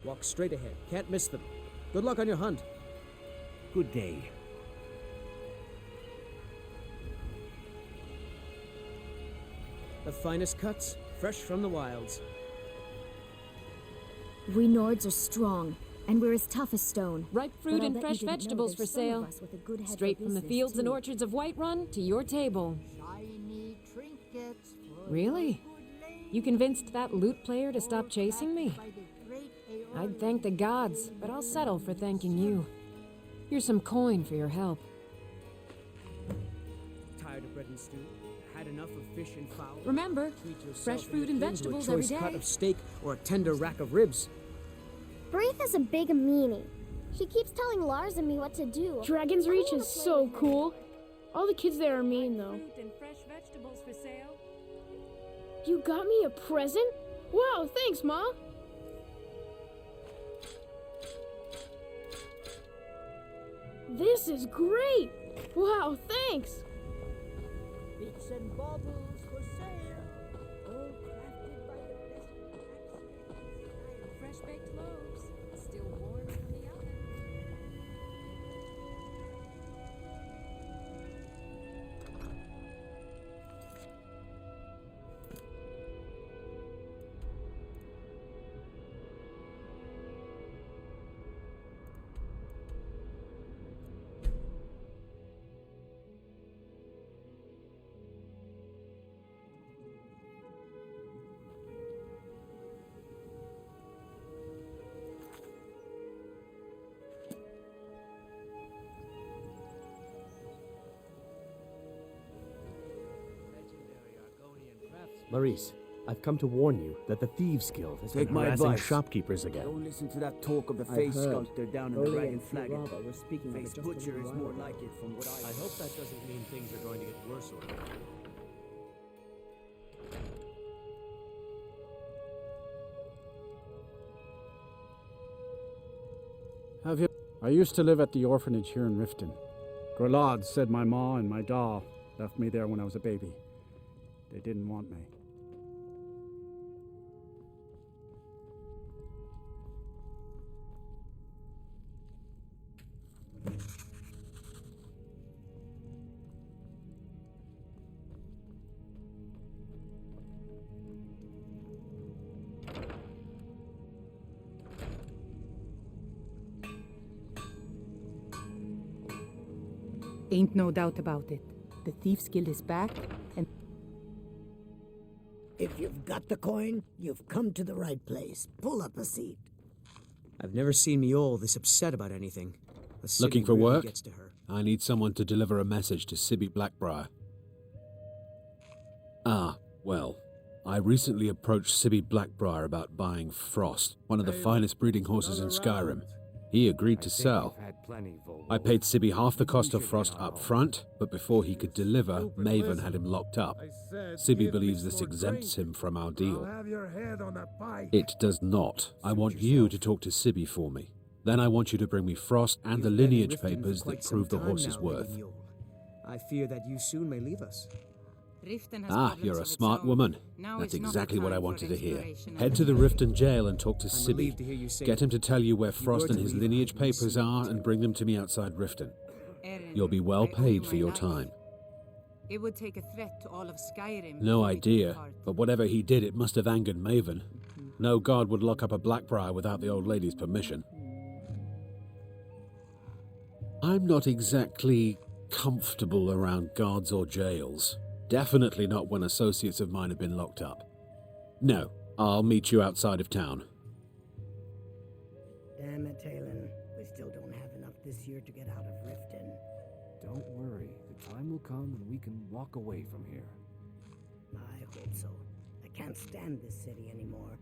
Walk straight ahead. Can't miss them. Good luck on your hunt. Good day. The finest cuts, fresh from the wilds. We Nords are strong, and we're as tough as stone. Ripe fruit and fresh vegetables for sale. Straight from the fields and orchards of Whiterun to your table. Shiny trinkets for Really? You convinced that lute player to stop chasing me? by the great Aeolian. I'd thank the gods, but I'll settle for thanking you. Here's some coin for your help. Tired of bread and stew? Had enough of fish and fowl? Remember, Treat yourself fresh and fruit your and kin to vegetables a every choice cut day. of steak or a tender rack of ribs. Braith is a big meanie. She keeps telling Lars and me what to do. Dragon's I Reach wanna is play so with her. cool. All the kids there are mean, though. Fruit and fresh vegetables for sale. You got me a present? Wow, thanks, Ma. This is great! Wow, thanks! Bits and baubles for sale. All crafted by the best Fresh baked loaves, still warm from the oven. Maurice, I've come to warn you that the Thieves Guild has Take been my harassing advice. shopkeepers again. Don't listen to that talk of the I've face heard. sculptor down in the Crowley Dragon and Flagon. Floraba were speaking of it Face just a butcher little is more while ago. like it from what I hope that doesn't mean things are going to get worse or anything. Have you? I used to live at the orphanage here in Riften. Grelad said my ma and my da left me there when I was a baby. They didn't want me. Ain't no doubt about it. The Thieves Guild is back, and If you've got the coin, you've come to the right place. Pull up a seat. I've never seen Miol this upset about anything. The city Looking for really work? gets to her. I need someone to deliver a message to Sibby Blackbriar. Well, I recently approached Sibby Blackbriar about buying Frost, one of the finest breeding horses in Skyrim. He agreed to sell. I paid Sibby half the cost of Frost up front, but before he could deliver, Maven had him locked up. Sibby believes this exempts him from our deal. It does not. I want you to talk to Sibby for me. Then I want you to bring me Frost and the You've been in lineage Riften for papers quite that some prove the time horse's now, Lady worth. Mule. I fear that you soon may leave us. You're a smart woman. That's exactly what I wanted to hear. Head to the Riften jail and talk to I'm Sibby. relieved to hear you say Get him to tell you where If you Frost were and to his leave, lineage I'd be papers so are and bring them to me outside Riften. You'll be well paid for your time. it would take a threat to all of Skyrim. No to make me idea, part. but whatever he did, it must have angered Maven. No god would lock up a Blackbriar without the old lady's permission. I'm not exactly comfortable around guards or jails. Definitely not when associates of mine have been locked up. No, I'll meet you outside of town. Damn it, Talon. We still don't have enough this year to get out of Riften. Don't worry, the time will come and we can walk away from here. I hope so. I can't stand this city anymore.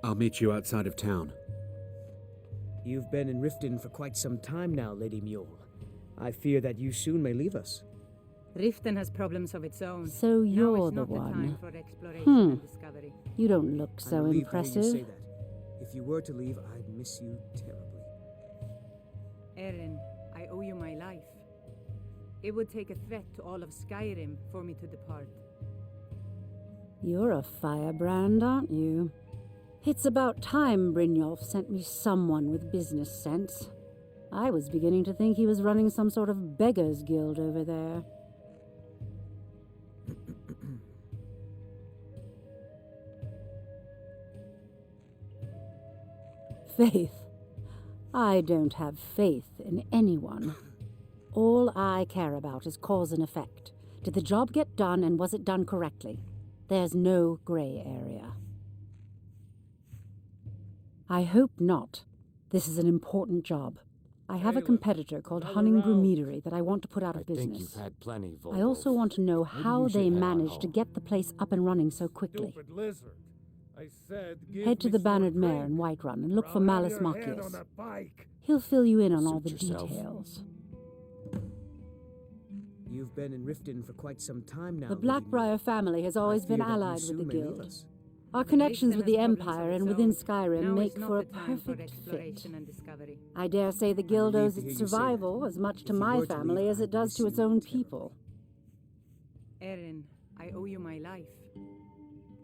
I'll meet you outside of town. You've been in Riften for quite some time now, Lady Mule. I fear that you soon may leave us. Riften has problems of its own. So Now you're is the not one. time for exploration and discovery. You don't look so I'm relieved to hear you impressive. say that. If you were to leave, I'd miss you terribly. Erin, I owe you my life. It would take a threat to all of Skyrim for me to depart. You're a firebrand, aren't you? It's about time Brynjolf sent me someone with business sense. I was beginning to think he was running some sort of beggars guild over there. Faith. I don't have faith in anyone. All I care about is cause and effect. Did the job get done, and was it done correctly? There's no gray area. I hope not. This is an important job. I have a competitor called Hunningbrew Meadery that I want to put out of business. I think you've had plenty, Volvo. I also want to know how you should they head on managed to home. get the place up and running so quickly. Stupid lizard. I said, give Head to me the some Bannered Mare drink, in Whiterun and look or for I'll have Malus your head Machius. on a bike. He'll fill you in on all the Suit yourself. details. You've been in Riften for quite some time now. The Lady Mule. Blackbriar family has always I been fear that you allied with soon the may leave guild. us. Our connections Riften with the has problems Empire of and its within own. Skyrim Now make is not for a the time for perfect fit. exploration and discovery. I dare say the guild owes relieved to its hear you say that. survival as much to If you my were to family leave, as it I'd does miss to its you own terribly. people. Erin, I owe you my life.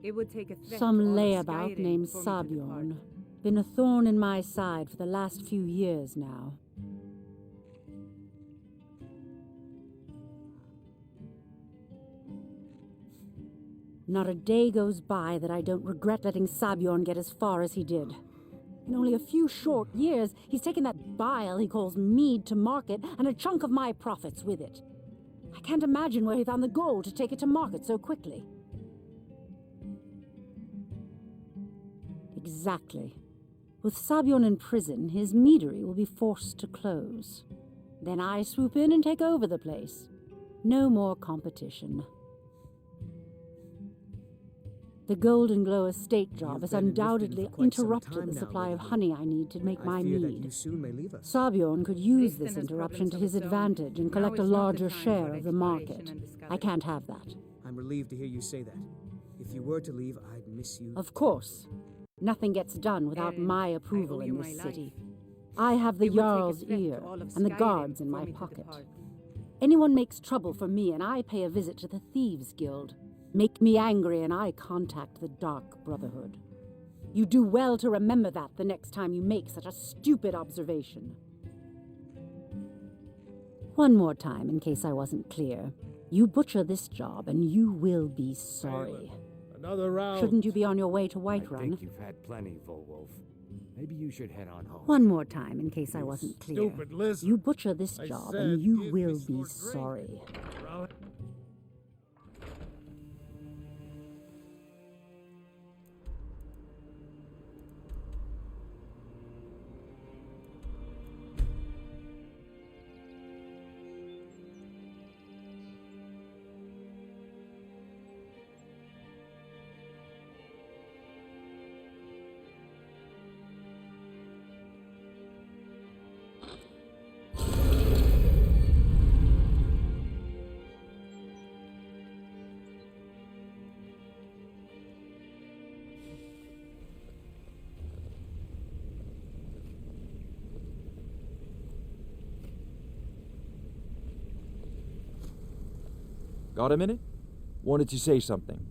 It would take a threat to Some all of layabout Skyrim named for me to depart. Sabjorn. Been a thorn in my side for the last few years now. Not a day goes by that I don't regret letting Sabjorn get as far as he did. In only a few short years, he's taken that bile he calls mead to market and a chunk of my profits with it. I can't imagine where he found the gold to take it to market so quickly. Exactly. With Sabjorn in prison, his meadery will be forced to close. Then I swoop in and take over the place. No more competition. The Golden Glow estate job You've has been in Riften undoubtedly for quite some interrupted time the now, supply of Lady honey I need to make my I fear that you mead. soon may leave us. Sabjorn could use Riften this has interruption problems to of his its own. advantage and Now collect a is not the larger time share for of the exploration market. and discovery. I can't have that. I'm relieved to hear you say that. If you were to leave, I'd miss you. Of course. Nothing gets done without Erin, my I approval owe in you this my city. life. I have the It would take a Jarl's threat to ear all of and the Skyrim guards in for my me to pocket. depart. Anyone makes trouble for me and I pay a visit to the Thieves Guild. Make me angry and I contact the Dark Brotherhood. You do well to remember that the next time you make such a stupid observation. One more time, in case I wasn't clear. You butcher this job and you will be sorry. Another round. Shouldn't you be on your way to I Whiterun? think you've had plenty, Volwolf. Maybe you should head on home. One more time, in case I wasn't clear. Stupid lizard. You butcher this I job said and you give will me some be drink. sorry. Round. Got a minute? Wanted to say something.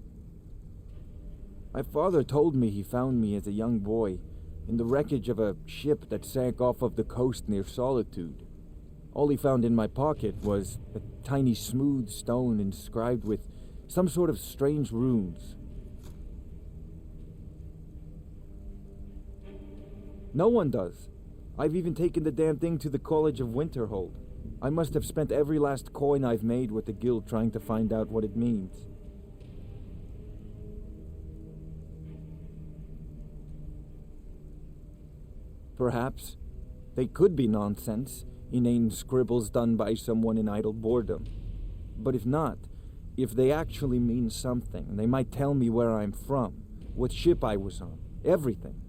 My father told me he found me as a young boy in the wreckage of a ship that sank off of the coast near Solitude. All he found in my pocket was a tiny smooth stone inscribed with some sort of strange runes. No one does. I've even taken the damn thing to the College of Winterhold. I must have spent every last coin I've made with the guild trying to find out what it means. Perhaps they could be nonsense, inane scribbles done by someone in idle boredom. But if not, if they actually mean something, they might tell me where I'm from, what ship I was on, Everything.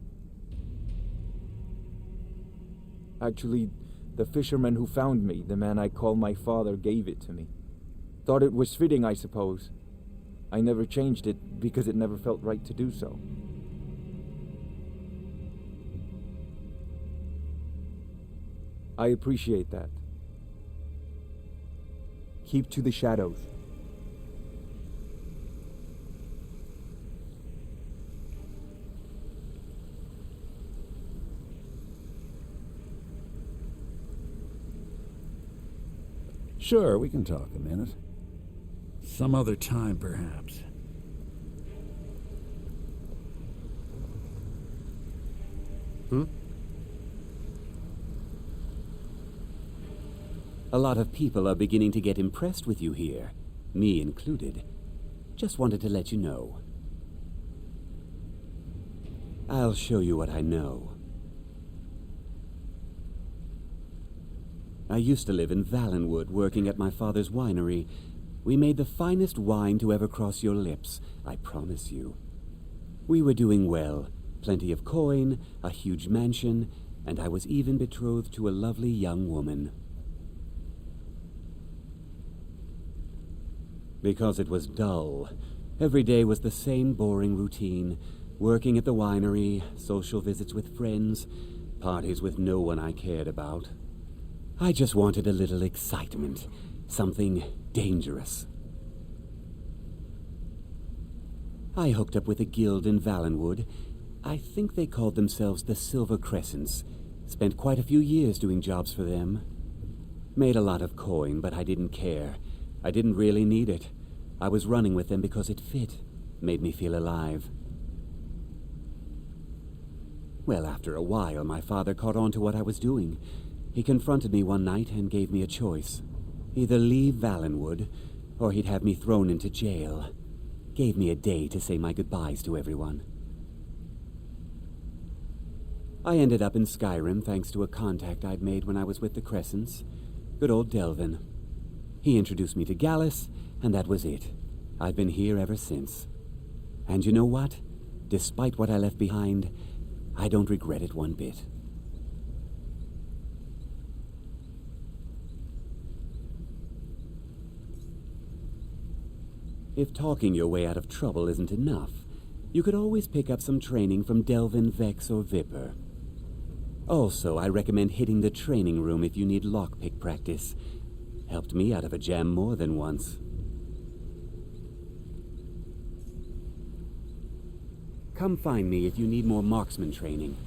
Actually, the fisherman who found me, the man I call my father, gave it to me. Thought it was fitting, I suppose. I never changed it because it never felt right to do so. I appreciate that. Keep to the shadows. Sure, we can talk a minute. Some other time, perhaps. A lot of people are beginning to get impressed with you here, me included. Just wanted to let you know. I'll show you what I know. I used to live in Valenwood, working at my father's winery. We made the finest wine to ever cross your lips, I promise you. We were doing well. Plenty of coin, a huge mansion, and I was even betrothed to a lovely young woman. Because it was dull. Every day was the same boring routine. Working at the winery, social visits with friends, parties with no one I cared about. I just wanted a little excitement, something dangerous. I hooked up with a guild in Valenwood. I think they called themselves the Silver Crescents. Spent quite a few years doing jobs for them. Made a lot of coin, but I didn't care. I didn't really need it. I was running with them because it fit, made me feel alive. Well, after a while, my father caught on to what I was doing. He confronted me one night and gave me a choice. Either leave Valenwood, or he'd have me thrown into jail. Gave me a day to say my goodbyes to everyone. I ended up in Skyrim thanks to a contact I'd made when I was with the Crescents. Good old Delvin. He introduced me to Gallus, and that was it. I've been here ever since. And you know what? Despite what I left behind, I don't regret it one bit. If talking your way out of trouble isn't enough, you could always pick up some training from Delvin, Vex, or Viper. Also, I recommend hitting the training room if you need lockpick practice. Helped me out of a jam more than once. Come find me if you need more marksman training.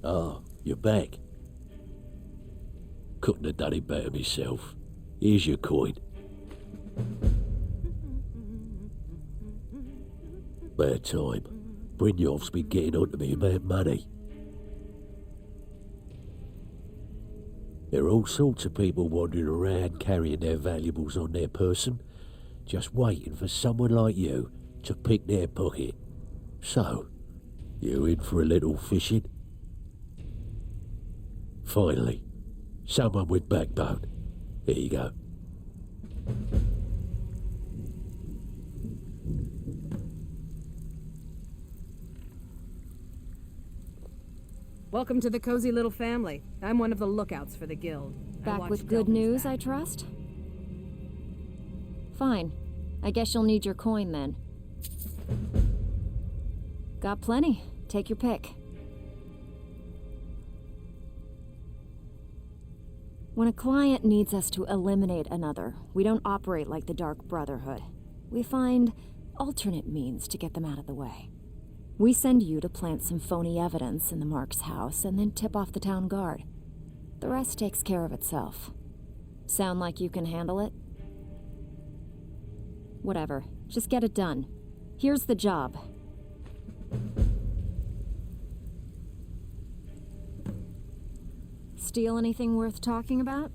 Oh, you're back. Couldn't have done it better myself. Here's your coin. Bad time. Brynjolf's been getting on to me about money. There are all sorts of people wandering around carrying their valuables on their person, just waiting for someone like you to pick their pocket. So, you in for a little fishing? Finally, someone with backbone. Here you go. Welcome to the cozy little family. I'm one of the lookouts for the guild. Back with good news, I trust? Fine. I guess you'll need your coin then. Got plenty. Take your pick. When a client needs us to eliminate another, we don't operate like the Dark Brotherhood. We find alternate means to get them out of the way. We send you to plant some phony evidence in the Mark's house and then tip off the town guard. The rest takes care of itself. Sound like you can handle it? Whatever. Just get it done. Here's the job. Steal anything worth talking about?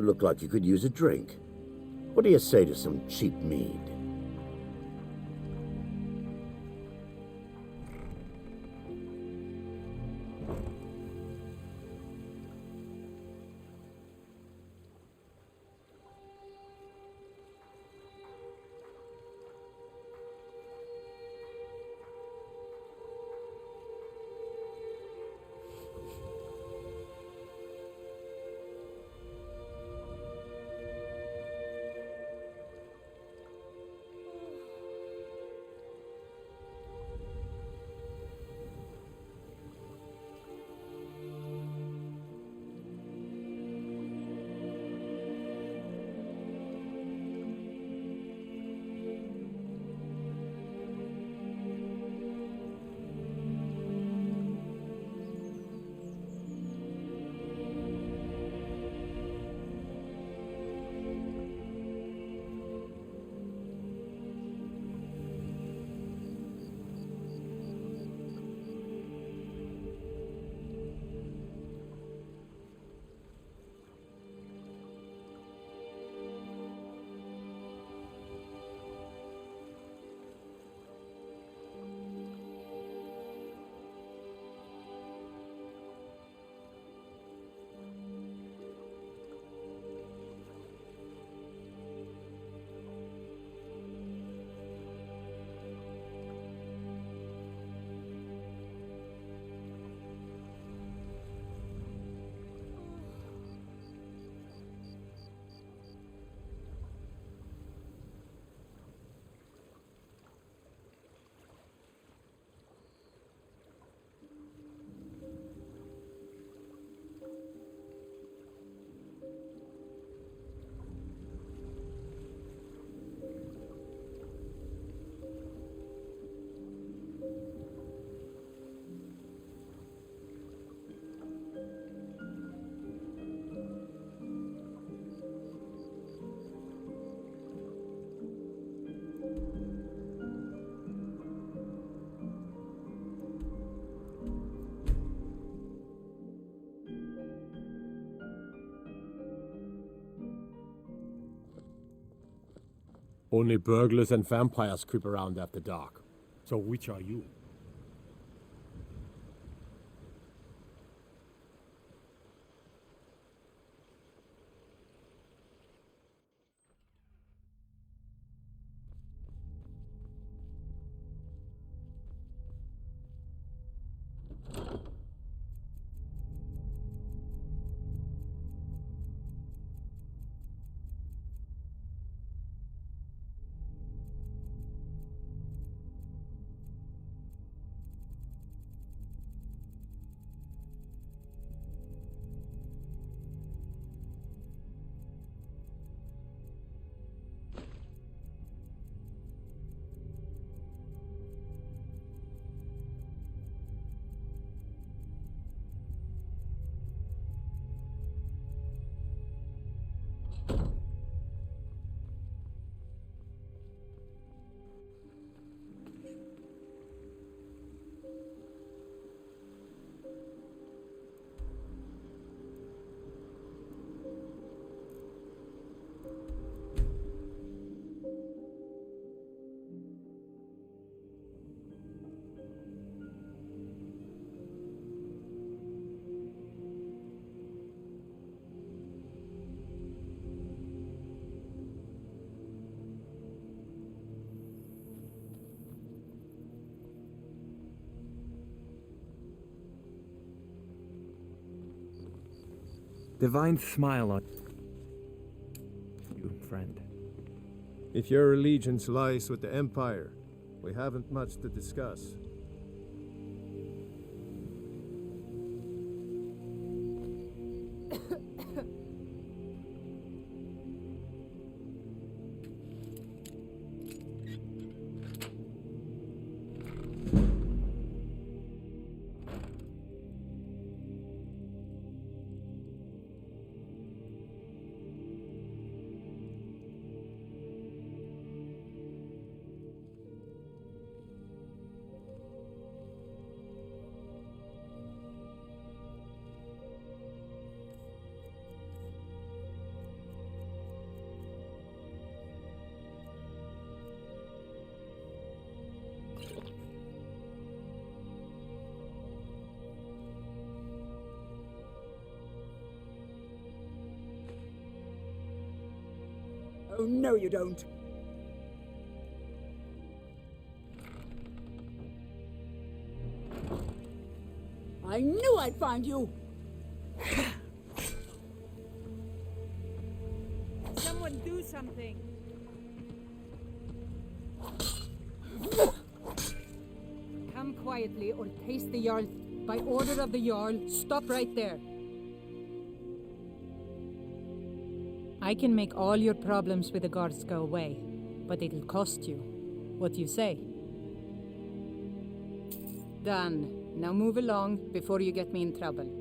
You look like you could use a drink. What do you say to some cheap mead? Only burglars and vampires creep around after dark. So which are you? Divine smile on you, friend. If your allegiance lies with the Empire, we haven't much to discuss. Oh, no you don't. I knew I'd find you! Someone do something! Come quietly or taste the Jarl. By order of the Jarl, stop right there. I can make all your problems with the guards go away, but it'll cost you. What do you say? Done. Now move along before you get me in trouble.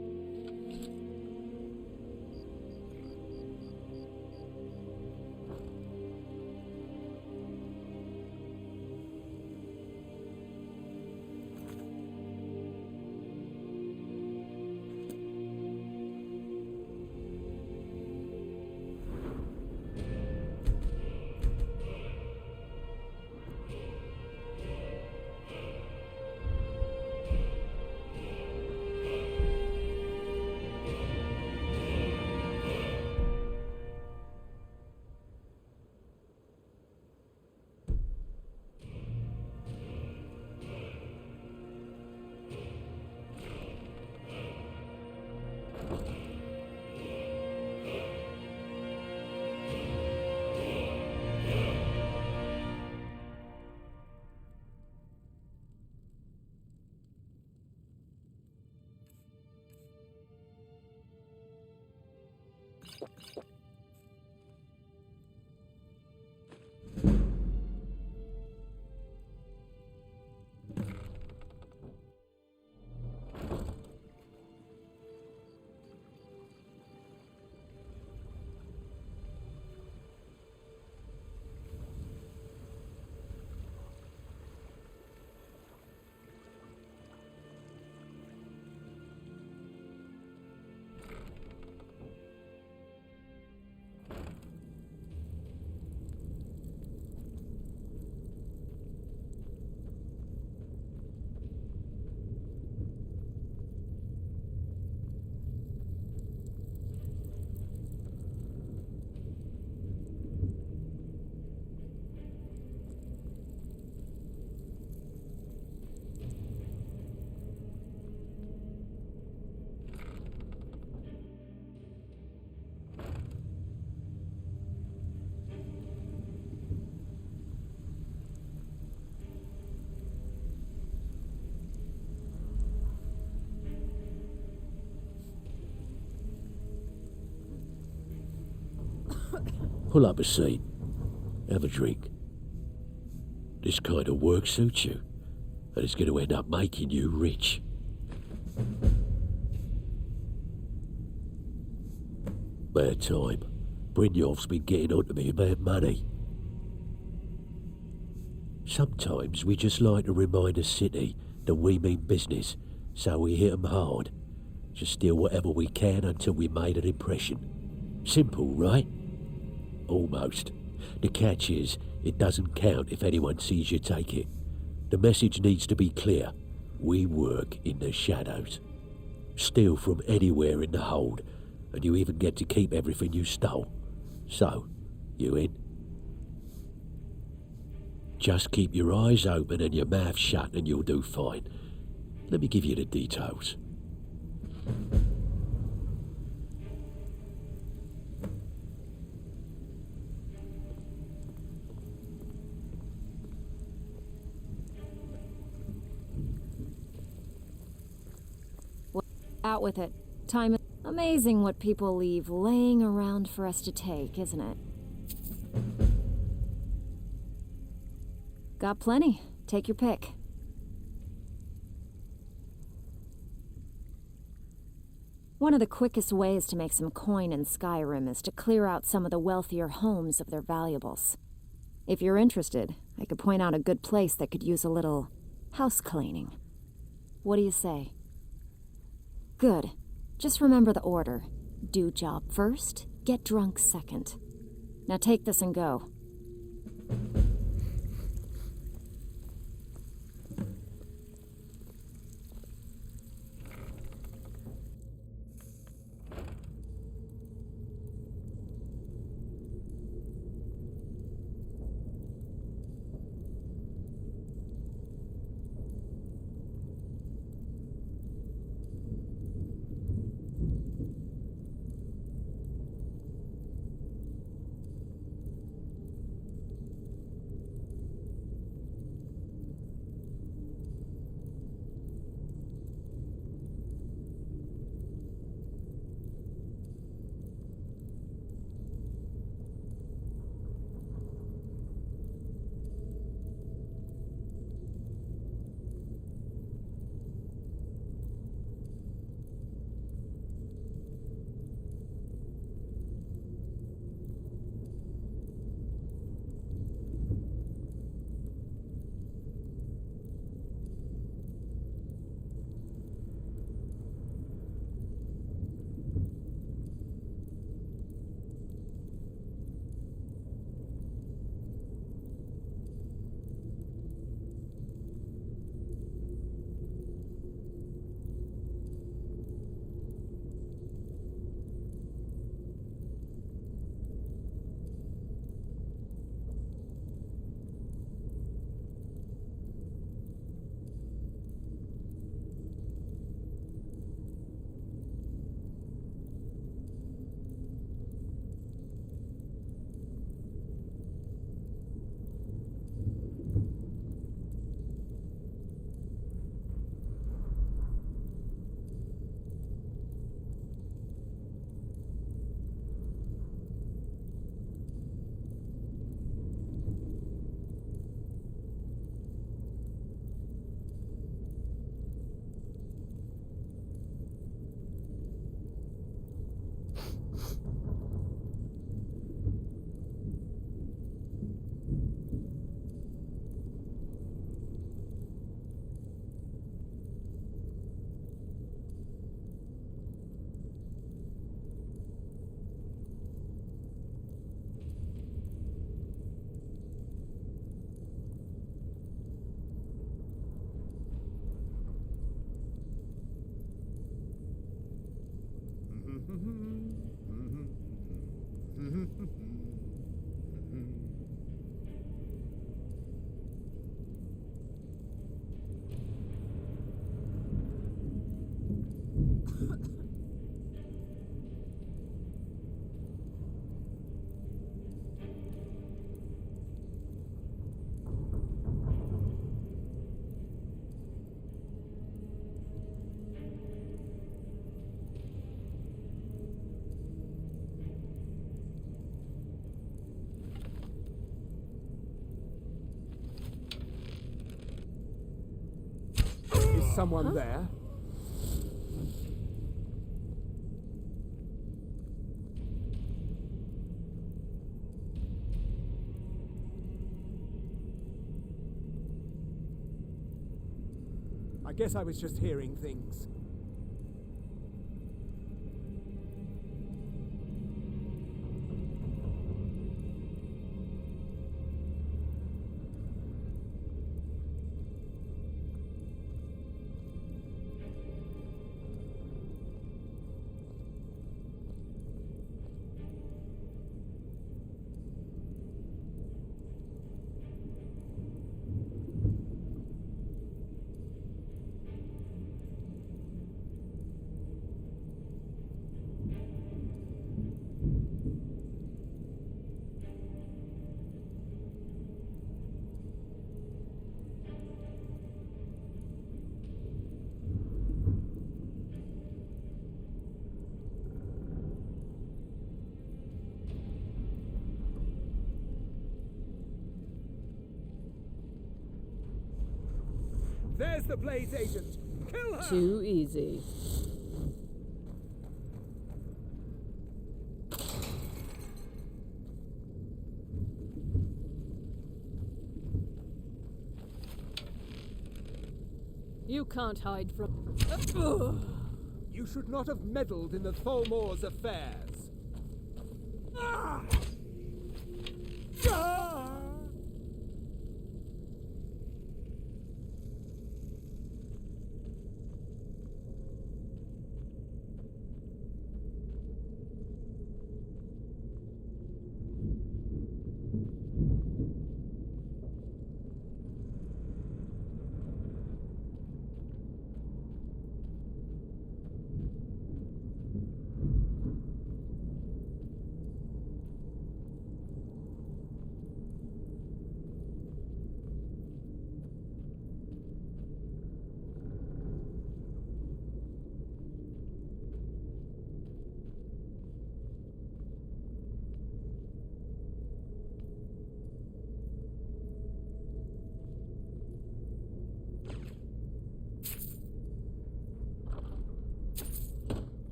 Pull up a seat. Have a drink. This kind of work suits you, and it's going to end up making you rich. Bad time. Brynjolf's been getting on to me about money. Sometimes we just like to remind the city that we mean business, so we hit 'em hard. Just steal whatever we can until we made an impression. Simple, right? Almost. The catch is, it doesn't count if anyone sees you take it. The message needs to be clear. We work in the shadows. Steal from anywhere in the hold, and you even get to keep everything you stole. So, you in? Just keep your eyes open and your mouth shut and you'll do fine. Let me give you the details. Out with it. Time. Amazing what people leave laying around for us to take, isn't it? Got plenty. Take your pick. One of the quickest ways to make some coin in Skyrim is to clear out some of the wealthier homes of their valuables. If you're interested, I could point out a good place that could use a little house cleaning. What do you say? Good. Just remember the order. Do job first, get drunk second. Now take this and go. someone there? I guess I was just hearing things. There's the Blades agent! Kill her! Too easy. You can't hide from... You should not have meddled in the Tholmor's affairs. Ah! Ah!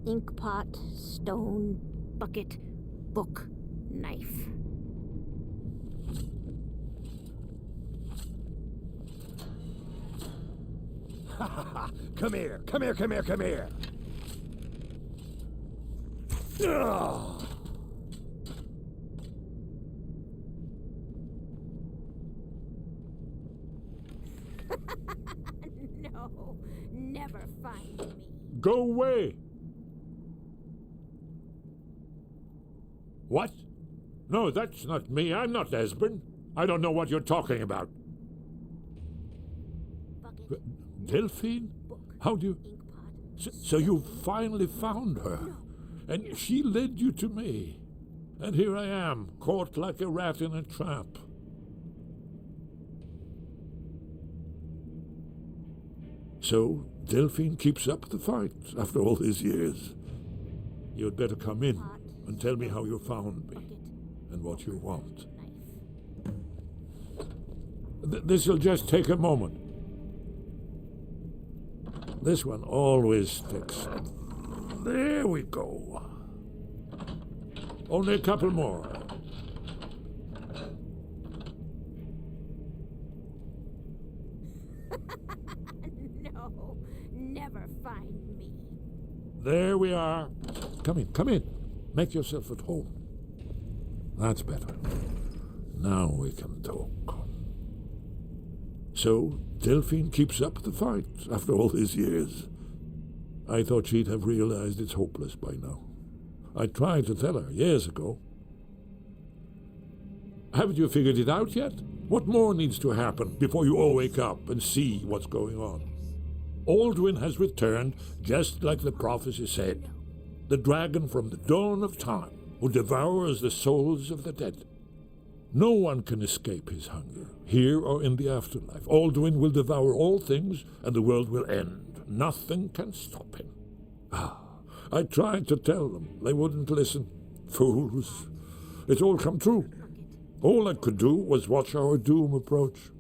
Inkpot, stone, bucket, book, knife. Ha ha ha! Come here! Come here! Come here! Come here! Ugh! No, never find me. Go away! What? No, that's not me. I'm not Esbern. I don't know what you're talking about. Delphine? How do you... So you finally found her. And she led you to me. And here I am, caught like a rat in a trap. So, Delphine keeps up the fight after all these years. You'd better come in and tell me how you found me and what you want. This'll just take a moment. This one always sticks. There we go. Only a couple more. No, never find me. There we are. come in, come in. Make yourself at home. That's better. Now we can talk. So, Delphine keeps up the fight after all these years. I thought she'd have realized it's hopeless by now. I tried to tell her years ago. Haven't you figured it out yet? What more needs to happen before you all wake up and see what's going on? Alduin has returned just like the prophecy said. The dragon from the dawn of time who devours the souls of the dead. No one can escape his hunger, here or in the afterlife. Alduin will devour all things and the world will end. Nothing can stop him. I tried to tell them. They wouldn't listen. Fools. It's all come true. All I could do was watch our doom approach.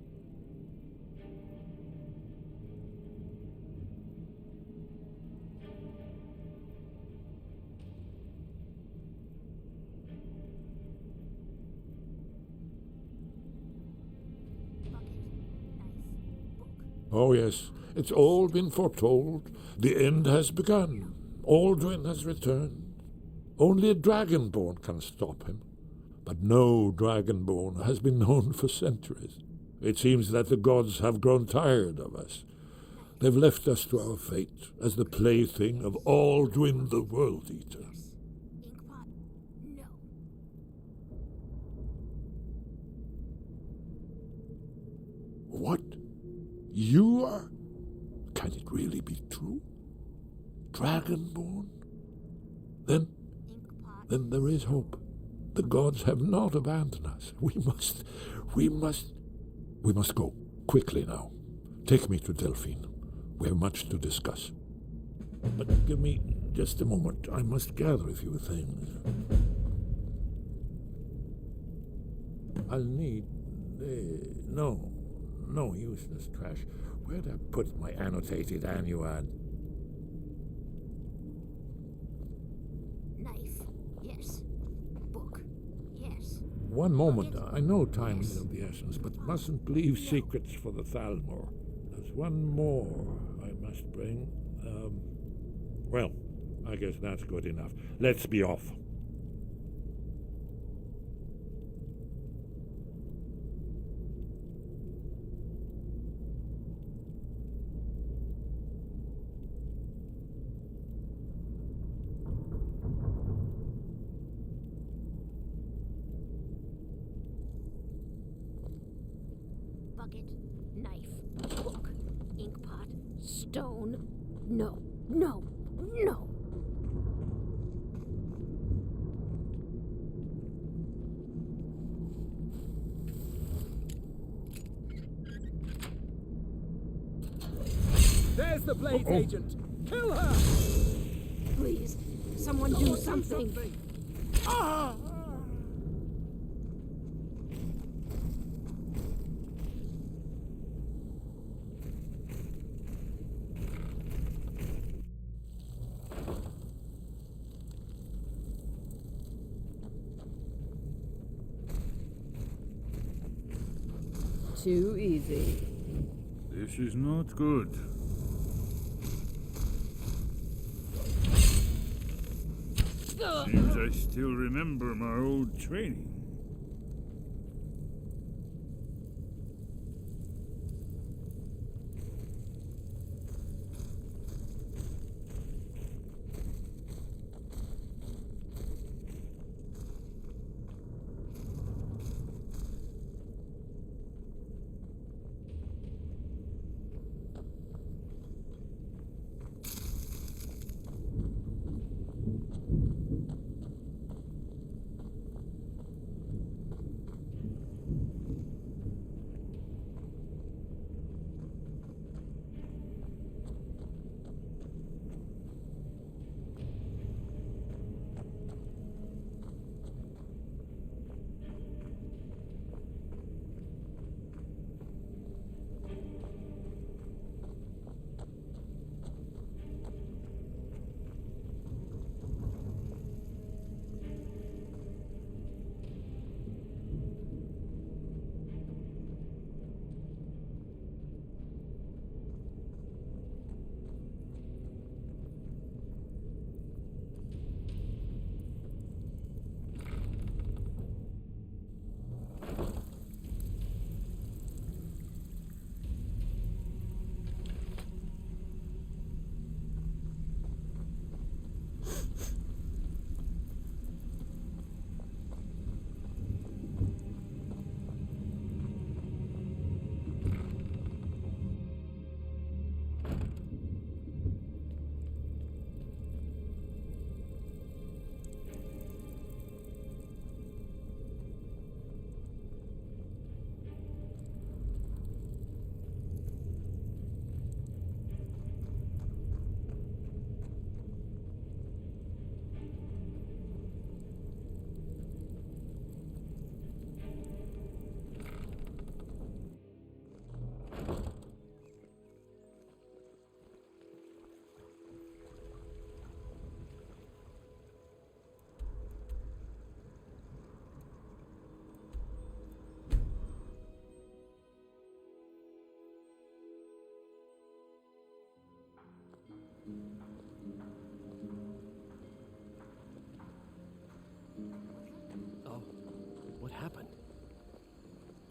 Oh yes, it's all been foretold. The end has begun. Alduin has returned. Only a dragonborn can stop him. But no dragonborn has been known for centuries. It seems that the gods have grown tired of us. They've left us to our fate as the plaything of Alduin the World Eater. What? You are? Can it really be true? Dragonborn? Then there is hope. The gods have not abandoned us. We must go. Quickly now. Take me to Delphine. We have much to discuss. But give me just a moment. I must gather a few things. I'll need... No useless trash. Where'd I put my annotated annuad? Knife. Yes. Book. Yes. One moment. I know time is of the essence, but mustn't leave secrets for the Thalmor. There's one more I must bring. Well, I guess that's good enough. Let's be off. Bucket, knife, book, inkpot, stone. No, no, no. There's the Blades agent. Kill her! Please, someone do something. Ah! Too easy. This is not good. Seems I still remember my old training.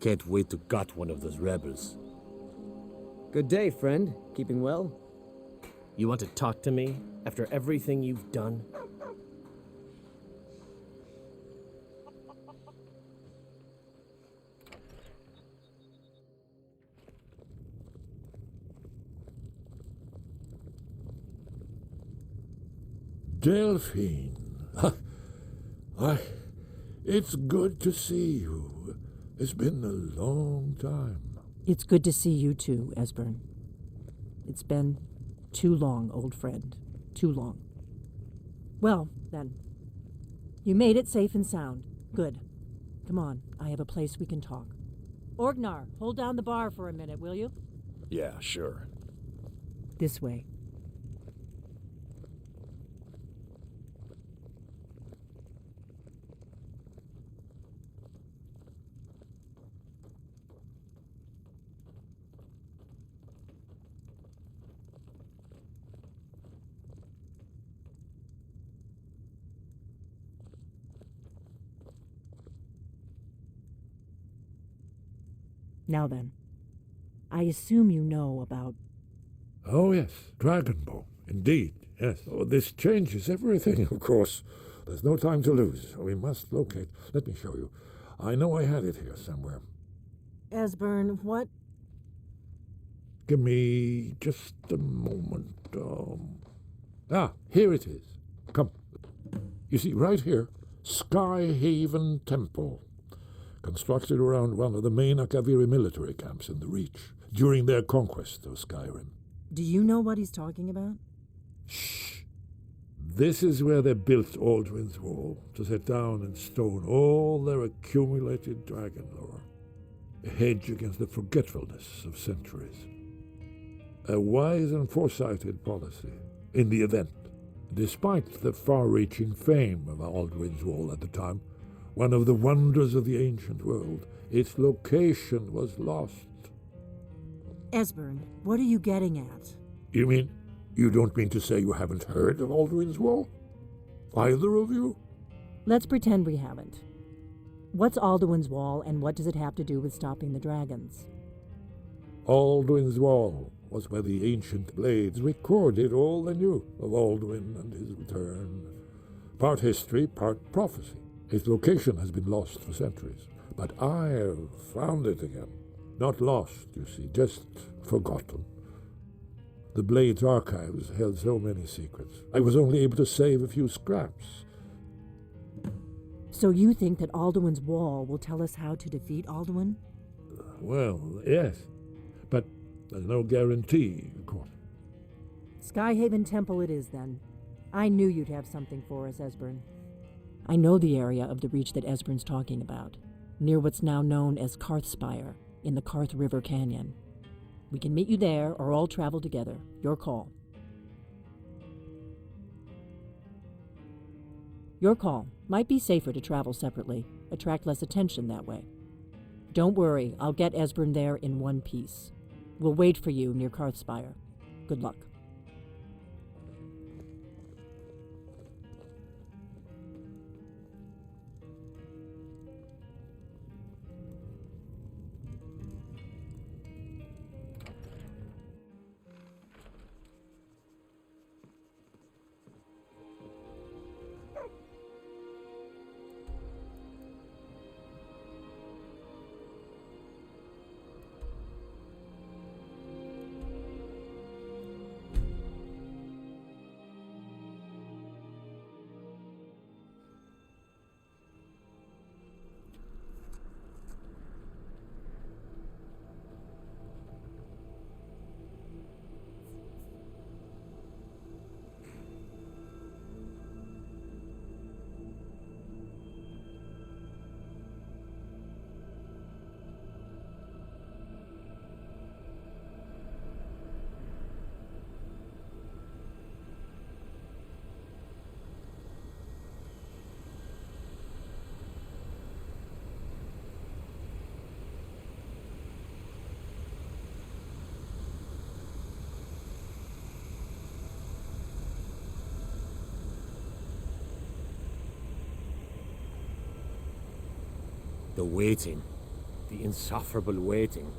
Can't wait to gut one of those rebels. Good day, friend. Keeping well? You want to talk to me after everything you've done? Delphine. It's good to see you. It's been a long time. It's good to see you too, Esbern. It's been too long, old friend. Too long. Well, then. You made it safe and sound. Good. Come on, I have a place we can talk. Orgnar, hold down the bar for a minute, will you? Yeah, sure. This way. Now then, I assume you know about... Oh, yes, Dragonbone. Indeed, yes. Oh, this changes everything, of course. There's no time to lose. We must locate. Let me show you. I know I had it here somewhere. Esbern, what? Give me just a moment. Here it is. Come. You see, right here, Skyhaven Temple. Constructed around one of the main Akaviri military camps in the Reach during their conquest of Skyrim. Do you know what he's talking about? Shh. This is where they built Aldrin's Wall, to set down in stone all their accumulated dragon lore. A hedge against the forgetfulness of centuries. A wise and foresighted policy, in the event. Despite the far-reaching fame of Aldrin's Wall at the time, one of the wonders of the ancient world, its location was lost. Esbern, what are you getting at? You mean, you don't mean to say you haven't heard of Aldrin's Wall? Either of you? Let's pretend we haven't. What's Alduin's Wall, and what does it have to do with stopping the dragons? Aldrin's Wall was where the ancient blades recorded all they knew of Alduin and his return. Part history, part prophecy. Its location has been lost for centuries, but I have found it again. Not lost, you see, just forgotten. The Blade's archives held so many secrets. I was only able to save a few scraps. So you think that Alduin's Wall will tell us how to defeat Alduin? Well, yes, but there's no guarantee, of course. Skyhaven Temple it is, then. I knew you'd have something for us, Esbern. I know the area of the Reach that Esbern's talking about, near what's now known as Karthspire, in the Karth River Canyon. We can meet you there, or all travel together. Your call. Your call. Might be safer to travel separately. Attract less attention that way. Don't worry, I'll get Esbern there in one piece. We'll wait for you near Karthspire. Good luck. The waiting. The insufferable waiting.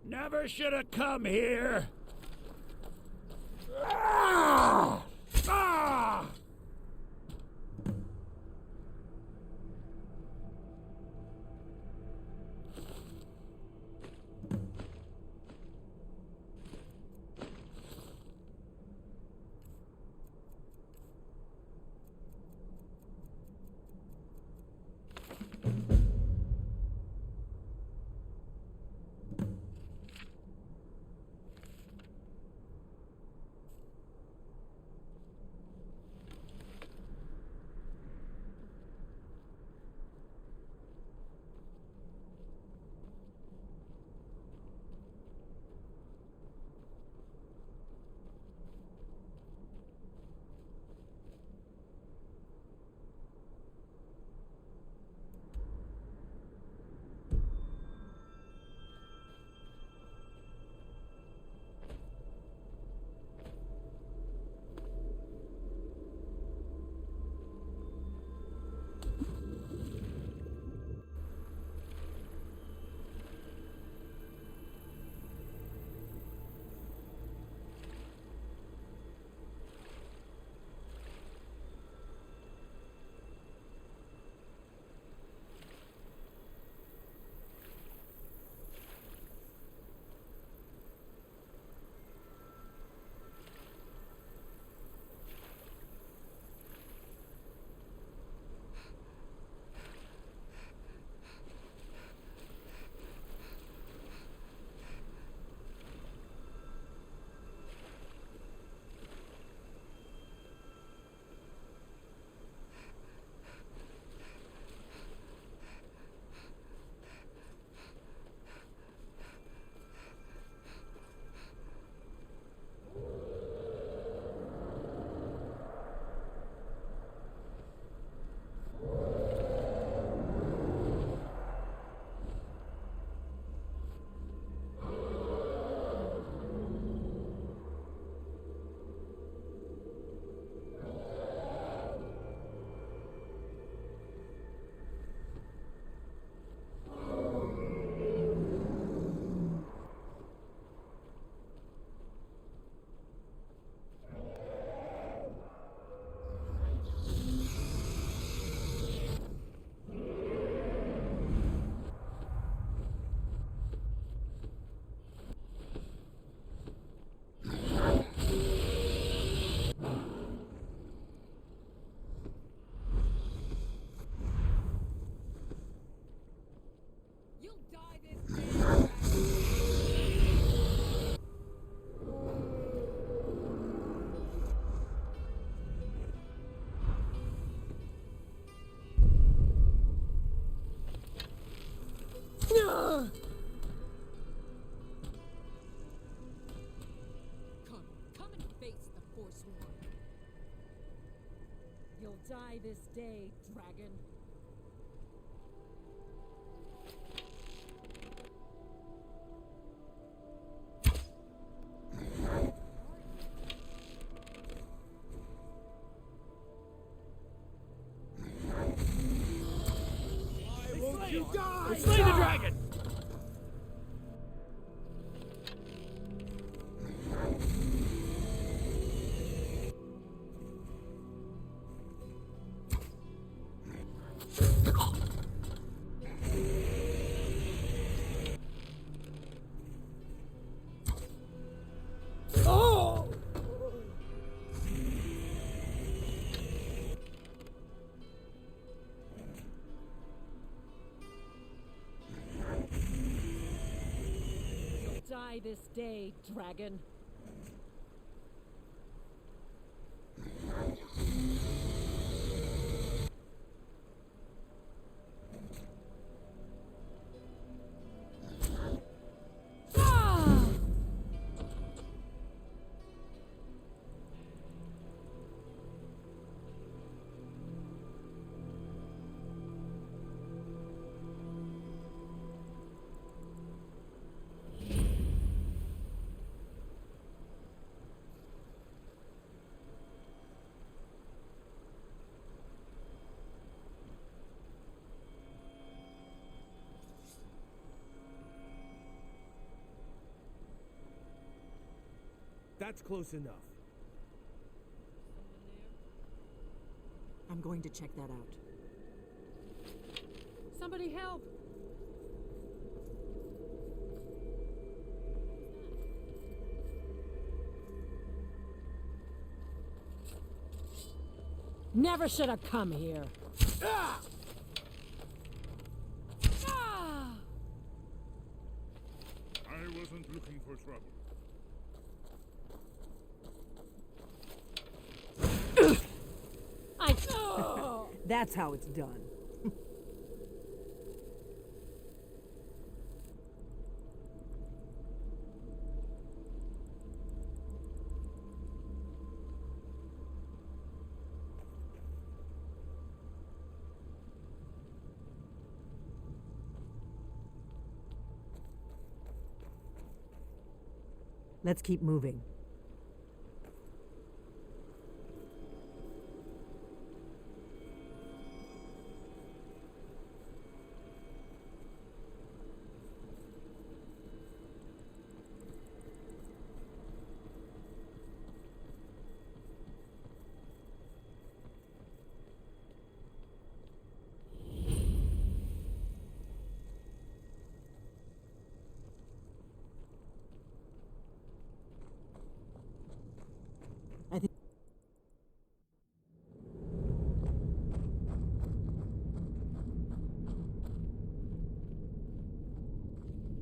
Never should have come here. Ah! Ah! Come and face the Forsworn. You'll die this day, dragon. You die! Slay the dragon! Oh! Die this day, dragon. That's close enough. I'm going to check that out. Somebody help! Never should have come here. Ah! I wasn't looking for trouble. That's how it's done. Let's keep moving.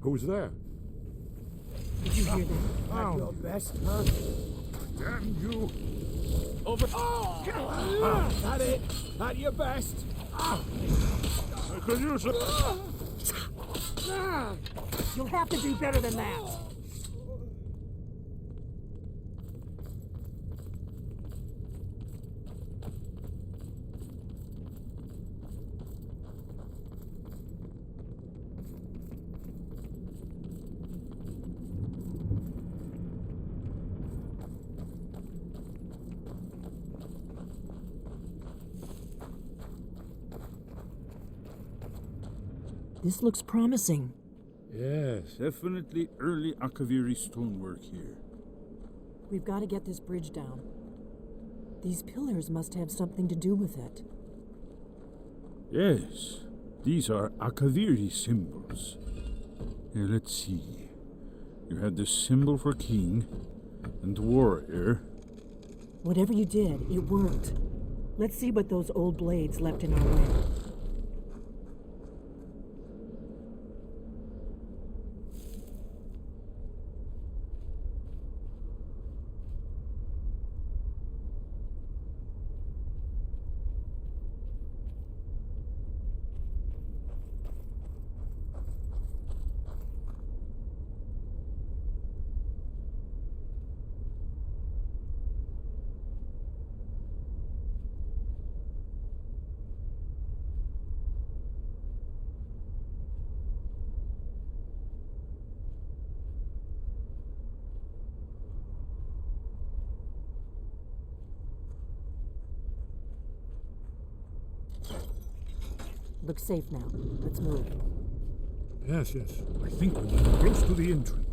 Who's there? Did you hear that? At your best, huh? Damn you! Over. Oh! That it? At your best? I could use it. You'll have to do better than that. This looks promising. Yes, definitely early Akaviri stonework here. We've got to get this bridge down. These pillars must have something to do with it. Yes, these are Akaviri symbols. Here, let's see. You had the symbol for king and warrior. Whatever you did, it worked. Let's see what those old blades left in our way. Looks safe now. Let's move. Yes, yes. I think we're close to the entrance.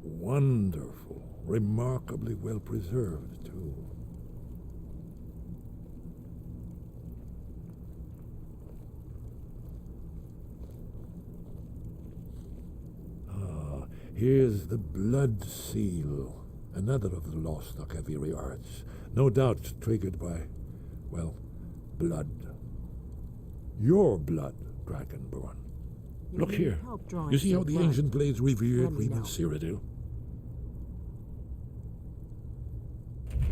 Wonderful. Remarkably well preserved, too. Ah, here's the blood seal. Another of the lost Akaviri arts. No doubt triggered by, well, blood. Your blood, Dragonborn. Look here. You see how the ancient blades revered Reman Cyrodiil?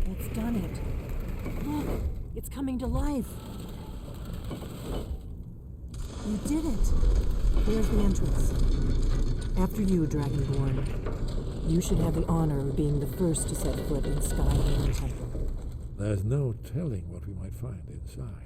It's done it. Look, it's coming to life. You did it. There's the entrance. After you, Dragonborn, you should have the honor of being the first to set foot in Skyrim Temple. There's no telling what we might find inside.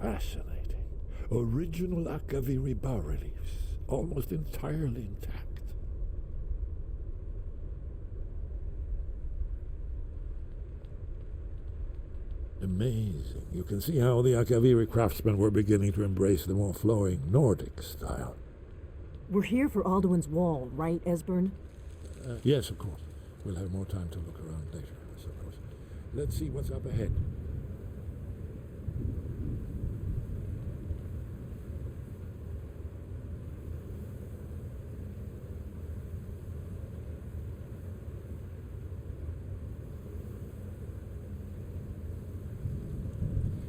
Fascinating. Original Akaviri bas-reliefs, almost entirely intact. Amazing. You can see how the Akaviri craftsmen were beginning to embrace the more flowing Nordic style. We're here for Alduin's Wall, right, Esbern? Yes, of course. We'll have more time to look around later, I suppose. Let's see what's up ahead.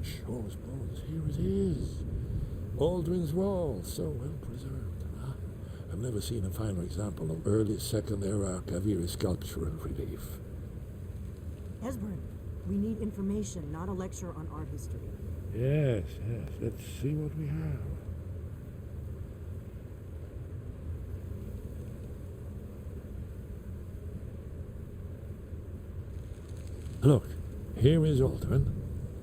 Shore's bones, here it is. Aldrin's Wall, so well preserved. I've never seen a finer example of early Second Era Akaviri sculpture and relief. Esbern, we need information, not a lecture on art history. Yes, yes. Let's see what we have. Look, here is Aldrin.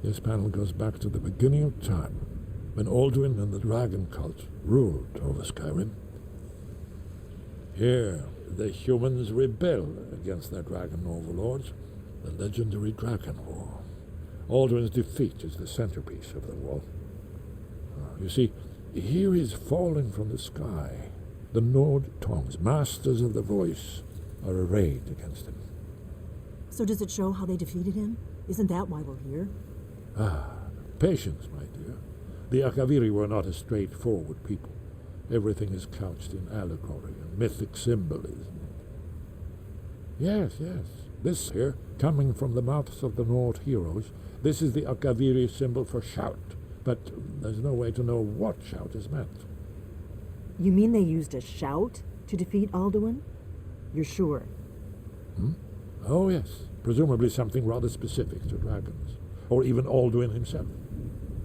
This panel goes back to the beginning of time, when Alduin and the dragon cult ruled over Skyrim. Here, the humans rebel against their dragon overlords, the legendary Dragon War. Alduin's defeat is the centerpiece of the wall. You see, here he's falling from the sky. The Nord tongues, masters of the voice, are arrayed against him. So does it show how they defeated him? Isn't that why we're here? Patience, my dear. The Akaviri were not a straightforward people. Everything is couched in allegory and mythic symbolism. Yes, yes. This here, coming from the mouths of the Nord heroes, this is the Akaviri symbol for shout. But there's no way to know what shout is meant. You mean they used a shout to defeat Alduin? You're sure? Oh, yes. Presumably something rather specific to dragons. Or even Alduin himself.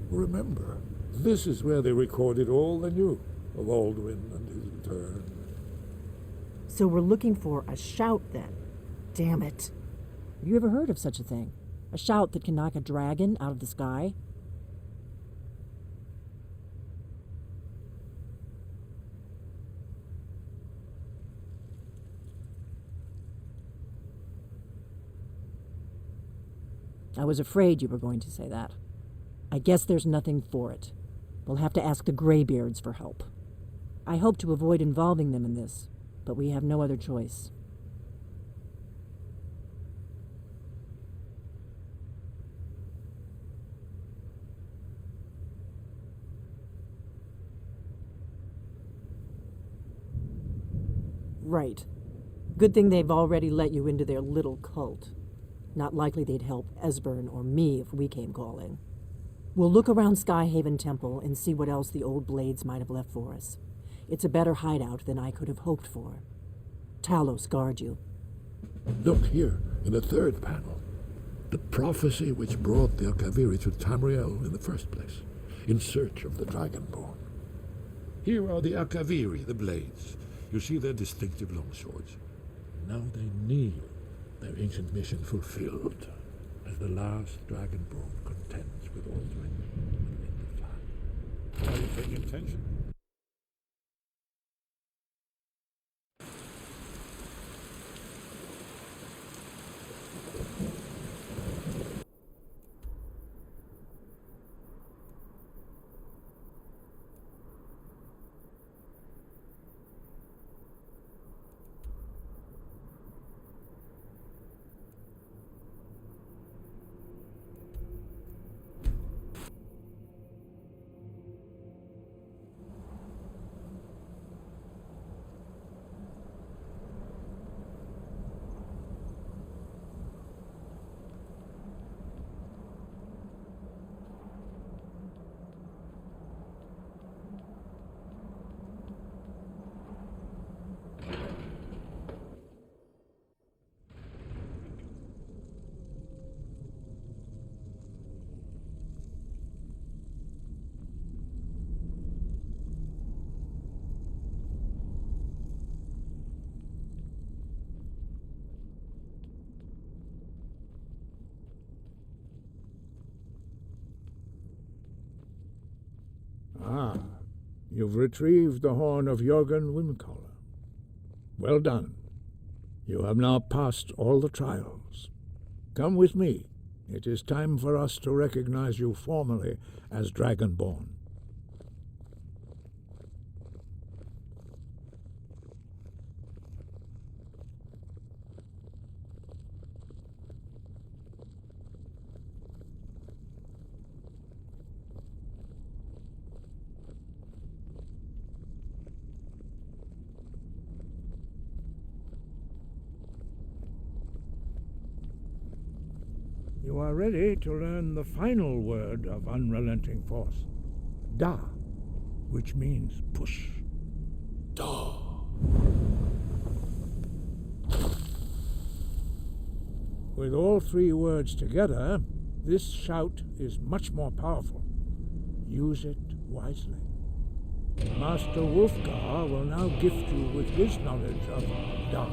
Remember, this is where they recorded all they knew of Alduin and his return. So we're looking for a shout then. Damn it. Have you ever heard of such a thing? A shout that can knock a dragon out of the sky? I was afraid you were going to say that. I guess there's nothing for it. We'll have to ask the Greybeards for help. I hope to avoid involving them in this, but we have no other choice. Right. Good thing they've already let you into their little cult. Not likely they'd help Esbern or me if we came calling. We'll look around Skyhaven Temple and see what else the old blades might have left for us. It's a better hideout than I could have hoped for. Talos guard you. Look here, in the third panel. The prophecy which brought the Akaviri to Tamriel in the first place, in search of the Dragonborn. Here are the Akaviri, the blades. You see their distinctive longswords. Now they kneel, their ancient mission fulfilled, as the last Dragonborn contends with Alduin and Lindefland. Are you paying attention? Ah, you've retrieved the horn of Jörgen Windcaller. Well done. You have now passed all the trials. Come with me. It is time for us to recognize you formally as Dragonborn. You are ready to learn the final word of unrelenting force. Da, which means push. Da. With all three words together, this shout is much more powerful. Use it wisely. Master Wolfgar will now gift you with his knowledge of Da.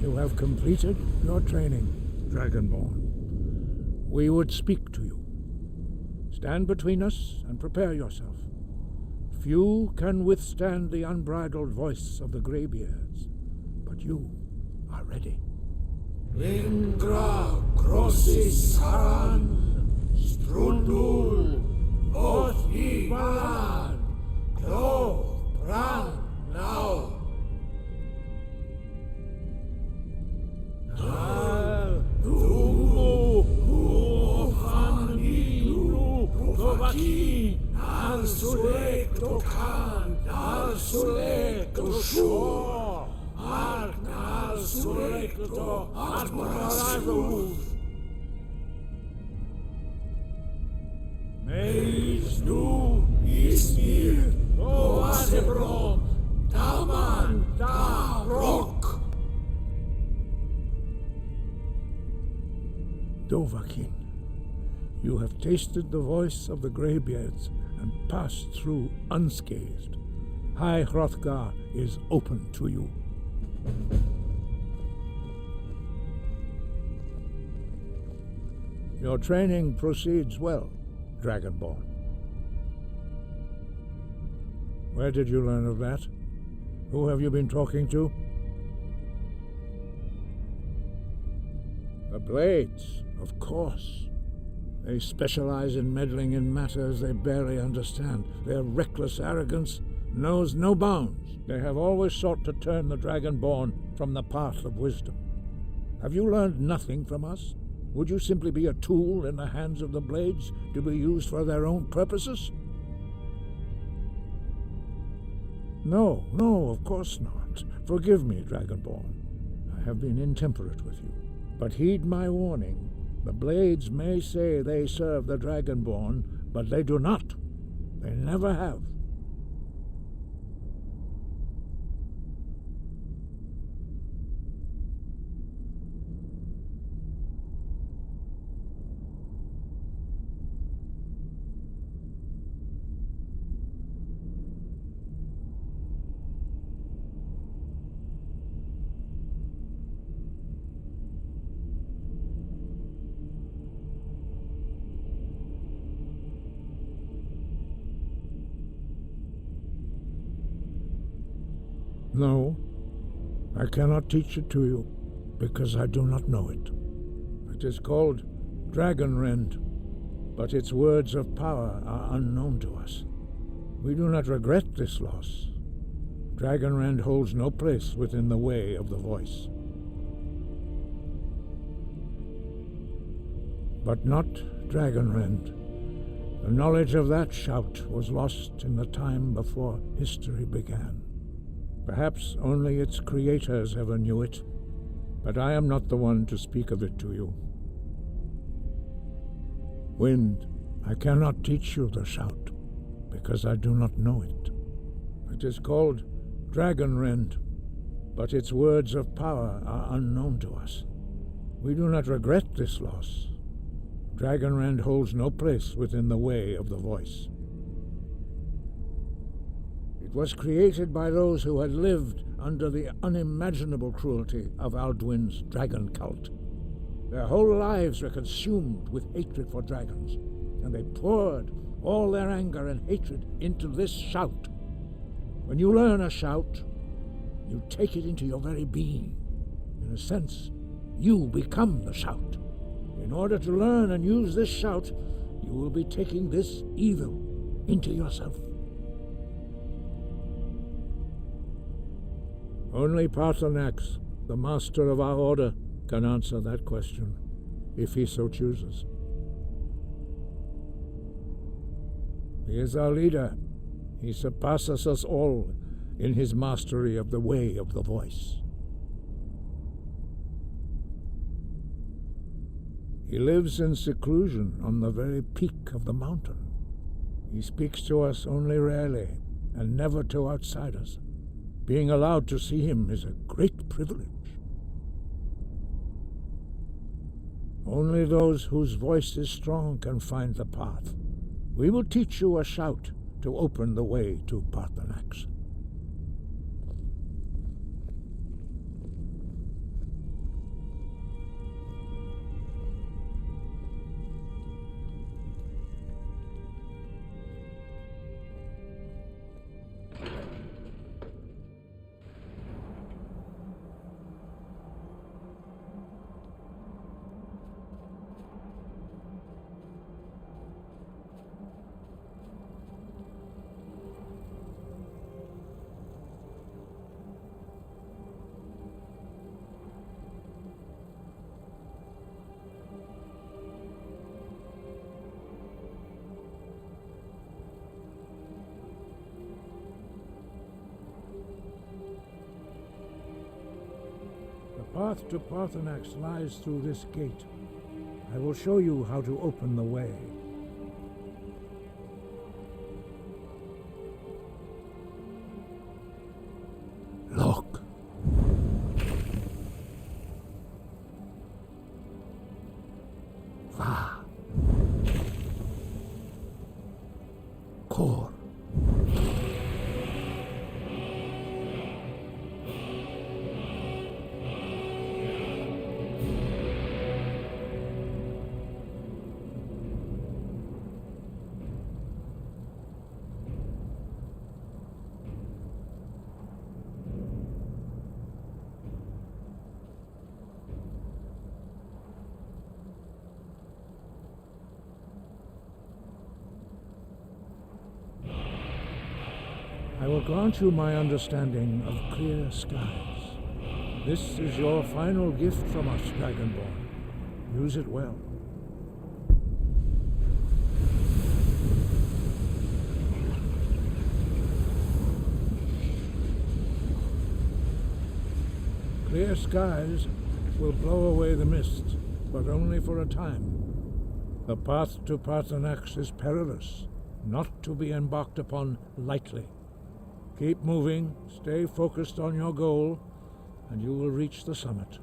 You have completed your training, Dragonborn. We would speak to you. Stand between us and prepare yourself. Few can withstand the unbridled voice of the Greybeards, but you are ready. Lingra crossis saran, strudul, oth ibalan, klo, pran, now. Al, dumu, uofanilu, tovaki, al sulek tokan, al sulek shore, al sulek to admiralus. Meis nu ismir, oasebrom, taman, ta rock. Dovahkiin, you have tasted the voice of the Greybeards and passed through unscathed. High Hrothgar is open to you. Your training proceeds well, Dragonborn. Where did you learn of that? Who have you been talking to? The Blades, of course. They specialize in meddling in matters they barely understand. Their reckless arrogance knows no bounds. They have always sought to turn the Dragonborn from the path of wisdom. Have you learned nothing from us? Would you simply be a tool in the hands of the Blades to be used for their own purposes? No, of course not. Forgive me, Dragonborn. I have been intemperate with you. But heed my warning. The Blades may say they serve the Dragonborn, but they do not. They never have. No, I cannot teach it to you, because I do not know it. It is called Dragonrend, but its words of power are unknown to us. We do not regret this loss. Dragonrend holds no place within the way of the voice. But not Dragonrend. The knowledge of that shout was lost in the time before history began. Perhaps only its creators ever knew it, but I am not the one to speak of it to you. Wind, I cannot teach you the shout, because I do not know it. It is called Dragonrend, but its words of power are unknown to us. We do not regret this loss. Dragonrend holds no place within the way of the voice. It was created by those who had lived under the unimaginable cruelty of Alduin's dragon cult. Their whole lives were consumed with hatred for dragons, and they poured all their anger and hatred into this shout. When you learn a shout, you take it into your very being. In a sense, you become the shout. In order to learn and use this shout, you will be taking this evil into yourself. Only Parthenax, the master of our order, can answer that question, if he so chooses. He is our leader. He surpasses us all in his mastery of the way of the voice. He lives in seclusion on the very peak of the mountain. He speaks to us only rarely, and never to outsiders. Being allowed to see him is a great privilege. Only those whose voice is strong can find the path. We will teach you a shout to open the way to Parthenax. The path to Parthenax lies through this gate. I will show you how to open the way. Look. Va. Kor. I will grant you my understanding of clear skies. This is your final gift from us, Dragonborn. Use it well. Clear skies will blow away the mist, but only for a time. The path to Parthenax is perilous, not to be embarked upon lightly. Keep moving, stay focused on your goal, and you will reach the summit.